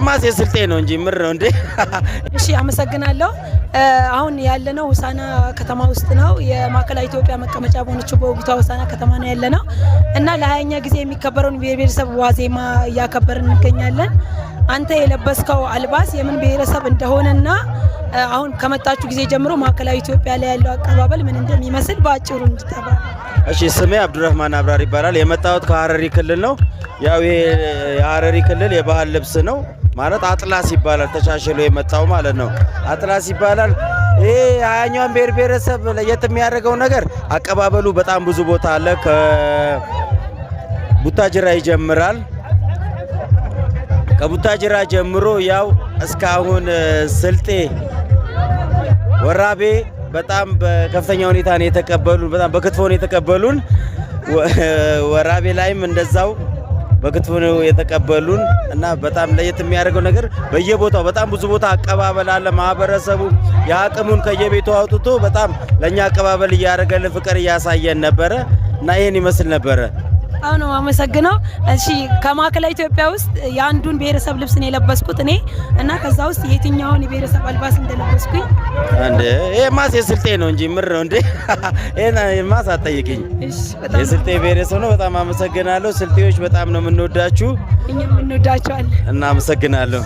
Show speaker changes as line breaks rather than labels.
ማስ የስልጤ ነው እንጂ ምር ነው እንዴ?
እሺ አመሰግናለሁ። አሁን ያለነው ሆሳና ከተማ ውስጥ ነው። የማዕከላዊ ኢትዮጵያ መቀመጫ በሆነችው በውቢቷ ሆሳና ከተማ ነው ያለነው እና ለ20ኛ ጊዜ የሚከበረውን ብሔረሰብ ዋዜማ እያከበርን እንገኛለን። አንተ የለበስከው አልባስ የምን ብሔረሰብ እንደሆነና አሁን ከመጣችሁ ጊዜ ጀምሮ ማዕከላዊ ኢትዮጵያ ላይ ያለው አቀባበል ምን እንደሚመስል በአጭሩ እንድታባ።
እሺ ስሜ አብዱራህማን አብራር ይባላል። የመጣሁት ከሀረሪ ክልል ነው። ያው ይሄ የሀረሪ ክልል የባህል ልብስ ነው ማለት አጥላስ ይባላል። ተሻሽሎ የመጣው ማለት ነው። አጥላስ ይባላል። ይሄ 20ኛውን ብሔረሰብ ለየት የሚያደርገው ነገር አቀባበሉ በጣም ብዙ ቦታ አለ። ከቡታጅራ ይጀምራል። ከቡታጅራ ጀምሮ ያው እስካሁን ስልጤ ወራቤ በጣም በከፍተኛ ሁኔታ ነው የተቀበሉን። በጣም በክትፎ ነው የተቀበሉን። ወራቤ ላይም እንደዛው በክትፎ ነው የተቀበሉን እና በጣም ለየት የሚያደርገው ነገር በየቦታው በጣም ብዙ ቦታ አቀባበል አለ። ማህበረሰቡ የአቅሙን ከየቤቱ አውጥቶ በጣም ለኛ አቀባበል እያደረገልን ፍቅር እያሳየን ነበረ እና ይሄን ይመስል ነበረ።
አሁን ነው አመሰግነው። እሺ ከማዕከላዊ ኢትዮጵያ ውስጥ የአንዱን ብሔረሰብ ልብስ ነው የለበስኩት እኔ እና ከዛ ውስጥ የትኛውን የብሔረሰብ አልባስ እንደለበስኩኝ
እንዴ? ማስ የስልጤ ነው እንጂ ምር ነው እንዴ? ማስ አትጠይቅኝ። የስልጤ ብሔረሰብ ነው። በጣም አመሰግናለሁ። ስልጤዎች በጣም ነው የምንወዳችሁ።
እኛም እንወዳቸዋለን።
እናመሰግናለሁ።